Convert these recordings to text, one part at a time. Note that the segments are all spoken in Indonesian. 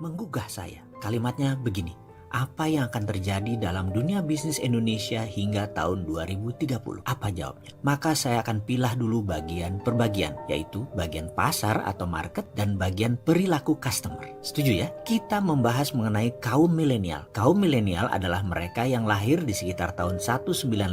menggugah saya. Kalimatnya begini, apa yang akan terjadi dalam dunia bisnis Indonesia hingga tahun 2030? Apa jawabnya? Maka saya akan pilah dulu bagian per bagian, yaitu bagian pasar atau market dan bagian perilaku customer. Setuju ya? Kita membahas mengenai kaum milenial. Kaum milenial adalah mereka yang lahir di sekitar tahun 1981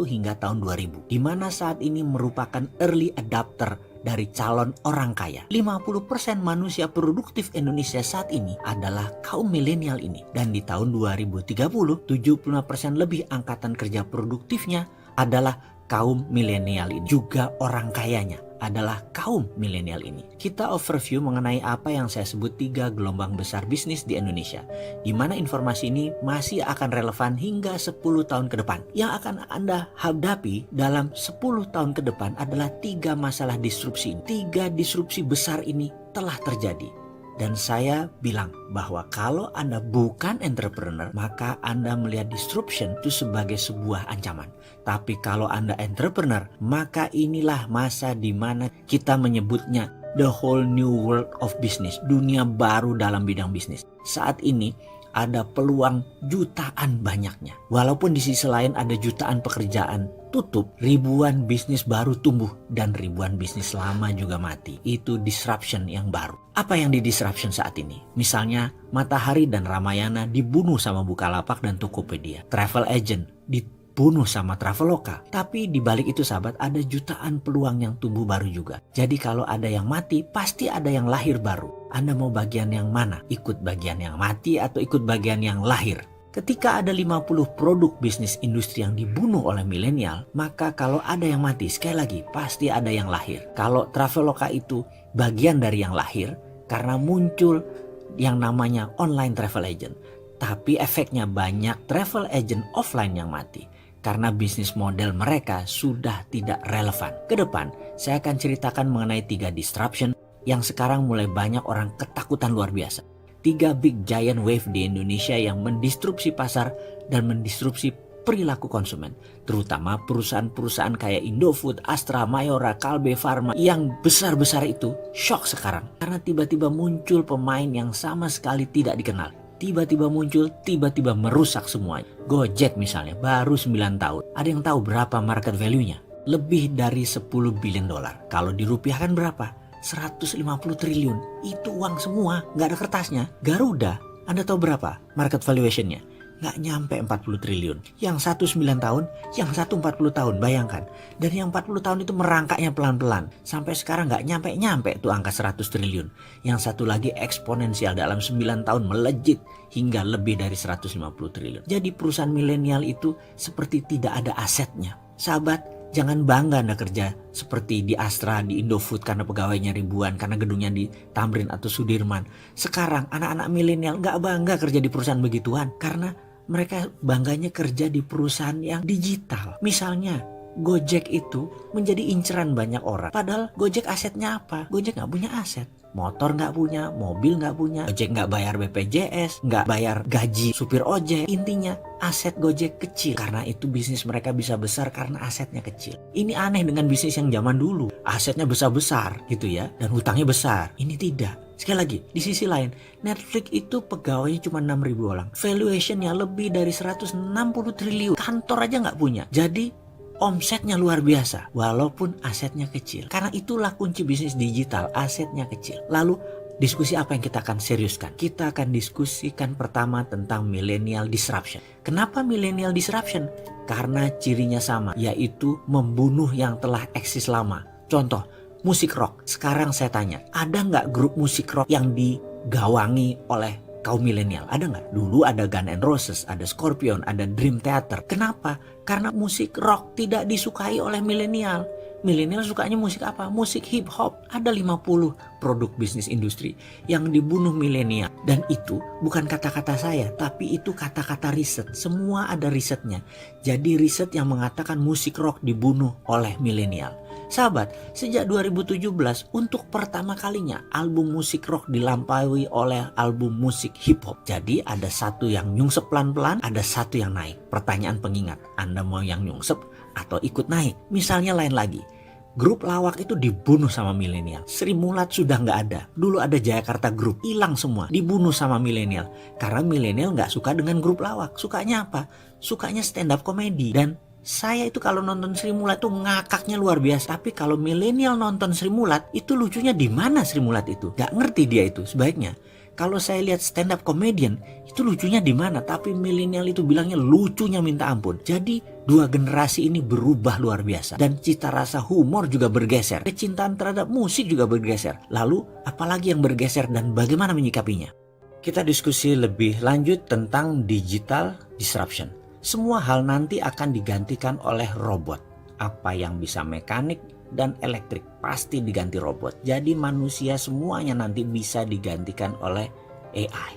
hingga tahun 2000, di mana saat ini merupakan early adopter dari calon orang kaya. 50% manusia produktif Indonesia saat ini adalah kaum milenial ini. Dan di tahun 2030, 75% lebih angkatan kerja produktifnya adalah kaum milenial ini. Juga orang kayanya adalah kaum milenial ini. Kita overview mengenai apa yang saya sebut 3 gelombang besar bisnis di Indonesia, di mana informasi ini masih akan relevan hingga 10 tahun ke depan. Yang akan Anda hadapi dalam 10 tahun ke depan adalah 3 masalah disrupsi. 3 disrupsi besar ini telah terjadi. Dan saya bilang bahwa kalau Anda bukan entrepreneur, maka Anda melihat disruption itu sebagai sebuah ancaman. Tapi kalau Anda entrepreneur, maka inilah masa di mana kita menyebutnya the whole new world of business. Dunia baru dalam bidang bisnis. Saat ini ada peluang jutaan banyaknya. Walaupun di sisi lain ada jutaan pekerjaan tutup, ribuan bisnis baru tumbuh dan ribuan bisnis lama juga mati. Itu disruption yang baru. Apa yang di disruption saat ini? Misalnya Matahari dan Ramayana dibunuh sama Bukalapak dan Tokopedia. Travel agent dibunuh sama Traveloka. Tapi di balik itu sahabat, ada jutaan peluang yang tumbuh baru juga. Jadi kalau ada yang mati, pasti ada yang lahir baru. Anda mau bagian yang mana? Ikut bagian yang mati atau ikut bagian yang lahir? Ketika ada 50 produk bisnis industri yang dibunuh oleh milenial, maka kalau ada yang mati, sekali lagi pasti ada yang lahir. Kalau Traveloka itu bagian dari yang lahir karena muncul yang namanya online travel agent. Tapi efeknya banyak travel agent offline yang mati karena bisnis model mereka sudah tidak relevan. Kedepan saya akan ceritakan mengenai 3 disruption yang sekarang mulai banyak orang ketakutan luar biasa. 3 big giant wave di Indonesia yang mendisrupsi pasar dan mendisrupsi perilaku konsumen. Terutama perusahaan-perusahaan kayak Indofood, Astra, Mayora, Kalbe Farma yang besar-besar itu shock sekarang. Karena tiba-tiba muncul pemain yang sama sekali tidak dikenal. Tiba-tiba muncul, tiba-tiba merusak semuanya. Gojek misalnya baru 9 tahun. Ada yang tahu berapa market value-nya? Lebih dari 10 billion dolar. Kalau dirupiahkan berapa? 150 triliun. Itu uang semua, nggak ada kertasnya. Garuda, Anda tahu berapa market valuation-nya? Nggak nyampe 40 triliun. Yang satu 9 tahun, yang satu 40 tahun, bayangkan. Dan yang 40 tahun itu merangkaknya pelan-pelan. Sampai sekarang nggak nyampe tuh angka 100 triliun. Yang satu lagi eksponensial dalam 9 tahun melejit hingga lebih dari 150 triliun. Jadi perusahaan milenial itu seperti tidak ada asetnya. Sahabat, jangan bangga Anda kerja seperti di Astra, di Indofood karena pegawainya ribuan, karena gedungnya di Tamrin atau Sudirman. Sekarang anak-anak milenial nggak bangga kerja di perusahaan begituan karena mereka bangganya kerja di perusahaan yang digital. Misalnya Gojek itu menjadi inceran banyak orang. Padahal Gojek asetnya apa? Gojek nggak punya aset. Motor nggak punya, mobil nggak punya, Gojek nggak bayar BPJS, nggak bayar gaji supir ojek. Intinya aset Gojek kecil karena itu bisnis mereka bisa besar karena asetnya kecil. Ini aneh dengan bisnis yang zaman dulu, asetnya besar-besar gitu ya dan hutangnya besar. Ini tidak. Sekali lagi, di sisi lain, Netflix itu pegawainya cuma 6.000 orang, valuationnya lebih dari 160 triliun, kantor aja nggak punya. Jadi omsetnya luar biasa walaupun asetnya kecil. Karena itulah kunci bisnis digital, asetnya kecil. Lalu diskusi apa yang kita akan seriuskan? Kita akan diskusikan pertama tentang millennial disruption. Kenapa millennial disruption? Karena cirinya sama, yaitu membunuh yang telah eksis lama. Contoh, musik rock. Sekarang saya tanya, ada nggak grup musik rock yang digawangi oleh kaum milenial? Ada nggak? Dulu ada Guns N' Roses, ada Scorpion, ada Dream Theater. Kenapa? Karena musik rock tidak disukai oleh milenial. Milenial sukanya musik apa? Musik hip hop. Ada 50 produk bisnis industri yang dibunuh milenial. Dan itu bukan kata-kata saya, tapi itu kata-kata riset. Semua ada risetnya. Jadi riset yang mengatakan musik rock dibunuh oleh milenial. Sahabat, sejak 2017 untuk pertama kalinya album musik rock dilampaui oleh album musik hip hop. Jadi ada satu yang nyungsep pelan-pelan, ada satu yang naik. Pertanyaan pengingat, Anda mau yang nyungsep atau ikut naik? Misalnya lain lagi, Grup lawak itu dibunuh sama milenial. Sri Mulat sudah nggak ada. Dulu ada Jayakarta Group, hilang semua, dibunuh sama milenial. Karena milenial nggak suka dengan grup lawak. Sukanya apa? Sukanya stand up comedy. Dan saya itu kalau nonton Sri Mulat tuh ngakaknya luar biasa. Tapi kalau milenial nonton Sri Mulat, itu lucunya di mana Sri Mulat itu? Gak ngerti dia itu sebaiknya. Kalau saya lihat stand up comedian, itu lucunya di mana? Tapi milenial itu bilangnya lucunya minta ampun. Jadi dua generasi ini berubah luar biasa. Dan cita rasa humor juga bergeser. Kecintaan terhadap musik juga bergeser. Lalu apalagi yang bergeser dan bagaimana menyikapinya? Kita diskusi lebih lanjut tentang digital disruption. Semua hal nanti akan digantikan oleh robot. Apa yang bisa mekanik dan elektrik pasti diganti robot. Jadi manusia semuanya nanti bisa digantikan oleh AI,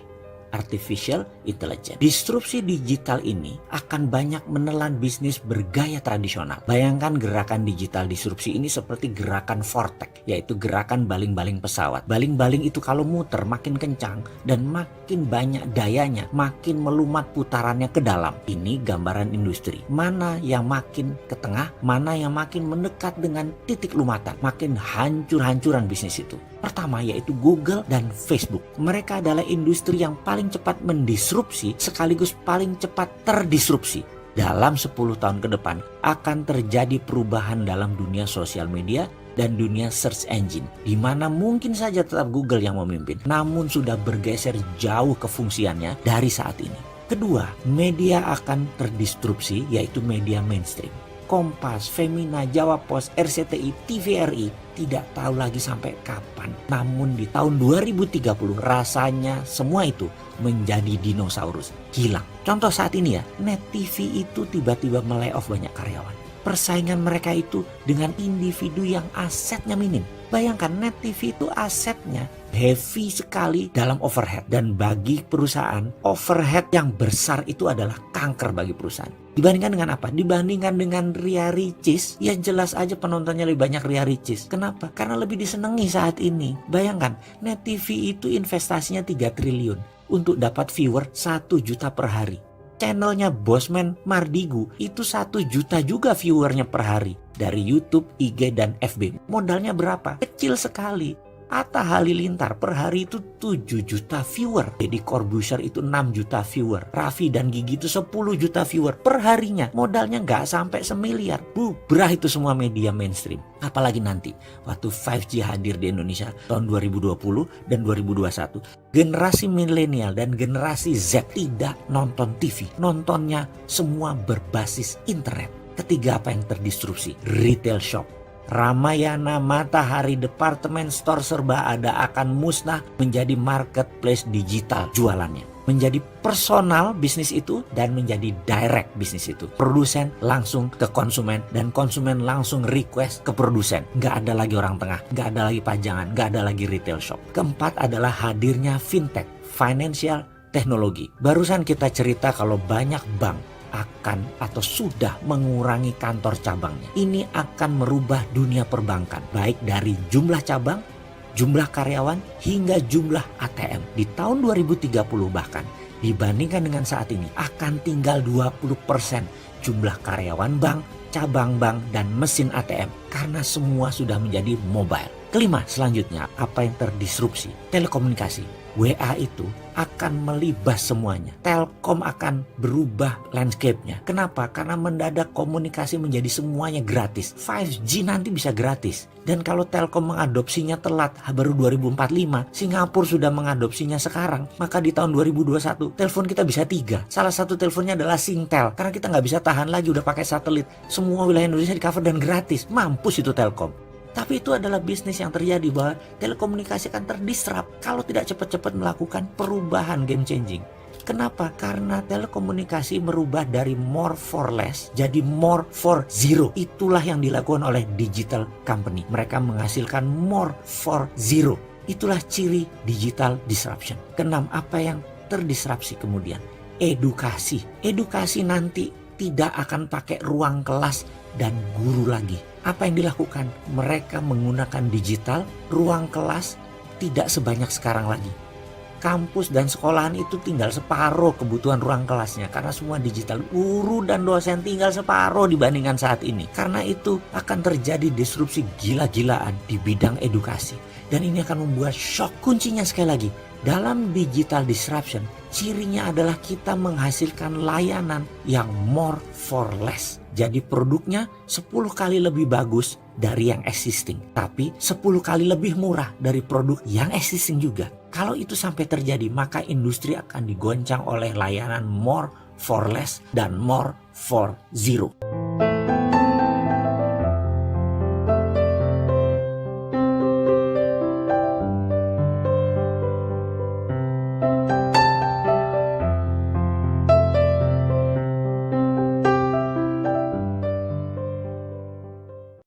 Artificial Intelligence. Disrupsi digital ini akan banyak menelan bisnis bergaya tradisional. Bayangkan gerakan digital disrupsi ini seperti gerakan vortex, yaitu gerakan baling-baling pesawat. Baling-baling itu kalau muter makin kencang dan makin banyak dayanya, makin melumat putarannya ke dalam. Ini gambaran industri. Mana yang makin ke tengah, mana yang makin mendekat dengan titik lumatan, makin hancur-hancuran bisnis itu. Pertama yaitu Google dan Facebook. Mereka adalah industri yang paling cepat mendisrupsi sekaligus paling cepat terdisrupsi. Dalam 10 tahun ke depan akan terjadi perubahan dalam dunia sosial media dan dunia search engine, di mana mungkin saja tetap Google yang memimpin, namun sudah bergeser jauh kefungsiannya dari saat ini. Kedua, media akan terdisrupsi yaitu media mainstream. Kompas, Femina, Jawa Pos, RCTI, TVRI tidak tahu lagi sampai kapan. Namun di tahun 2030 rasanya semua itu menjadi dinosaurus, hilang. Contoh saat ini ya, Net TV itu tiba-tiba melay-off banyak karyawan. Persaingan mereka itu dengan individu yang asetnya minim. Bayangkan Net TV itu asetnya heavy sekali dalam overhead. Dan bagi perusahaan, overhead yang besar itu adalah kanker bagi perusahaan. Dibandingkan dengan apa? Dibandingkan dengan Ria Ricis, ya jelas aja penontonnya lebih banyak Ria Ricis. Kenapa? Karena lebih disenangi saat ini. Bayangkan, Net TV itu investasinya 3 triliun untuk dapat viewer 1 juta per hari. Channelnya Bosman Mardigu itu 1 juta juga viewernya per hari. Dari YouTube, IG, dan FB. Modalnya berapa? Kecil sekali. Atta Halilintar per hari itu 7 juta viewer. Deddy Corbuzier itu 6 juta viewer. Raffi dan Gigi itu 10 juta viewer per harinya. Modalnya nggak sampai semiliar. Bubrah itu semua media mainstream. Apalagi nanti waktu 5G hadir di Indonesia tahun 2020 dan 2021. Generasi milenial dan generasi Z tidak nonton TV. Nontonnya semua berbasis internet. Ketiga, apa yang terdisrupsi? Retail shop. Ramayana, Matahari, departemen store serba ada akan musnah menjadi marketplace digital jualannya. Menjadi personal bisnis itu dan menjadi direct bisnis itu. Produsen langsung ke konsumen dan konsumen langsung request ke produsen. Nggak ada lagi orang tengah, nggak ada lagi pajangan, nggak ada lagi retail shop. Keempat adalah hadirnya fintech, financial technology. Barusan kita cerita kalau banyak bank akan atau sudah mengurangi kantor cabangnya. Ini akan merubah dunia perbankan, baik dari jumlah cabang, jumlah karyawan, hingga jumlah ATM. Di tahun 2030 bahkan, dibandingkan dengan saat ini, akan tinggal 20% jumlah karyawan bank, cabang bank, dan mesin ATM. Karena semua sudah menjadi mobile. Kelima, selanjutnya, apa yang terdisrupsi? Telekomunikasi. WA itu akan melibas semuanya. Telkom akan berubah landscape-nya. Kenapa? Karena mendadak komunikasi menjadi semuanya gratis. 5G nanti bisa gratis. Dan kalau Telkom mengadopsinya telat, baru 2045, Singapura sudah mengadopsinya sekarang, maka di tahun 2021 telepon kita bisa 3. Salah satu teleponnya adalah Singtel. Karena kita nggak bisa tahan lagi udah pakai satelit. Semua wilayah Indonesia di cover dan gratis. Mampus itu Telkom. Tapi itu adalah bisnis yang terjadi bahwa telekomunikasi akan terdisrupt kalau tidak cepat-cepat melakukan perubahan game changing. Kenapa? Karena telekomunikasi merubah dari more for less jadi more for zero. Itulah yang dilakukan oleh digital company. Mereka menghasilkan more for zero. Itulah ciri digital disruption. Keenam, apa yang terdisrupsi kemudian? Edukasi. Edukasi nanti tidak akan pakai ruang kelas dan guru lagi. Apa yang dilakukan? Mereka menggunakan digital, ruang kelas tidak sebanyak sekarang lagi. kampus dan sekolahan itu tinggal separuh kebutuhan ruang kelasnya karena semua digital. Guru dan dosen tinggal separuh dibandingkan saat ini. Karena itu akan terjadi disrupsi gila-gilaan di bidang edukasi. Dan ini akan membuat shock. Kuncinya sekali lagi, dalam digital disruption, cirinya adalah kita menghasilkan layanan yang more for less. Jadi produknya 10 kali lebih bagus dari yang existing. Tapi 10 kali lebih murah dari produk yang existing juga. Kalau itu sampai terjadi, maka industri akan digoncang oleh layanan more for less dan more for zero.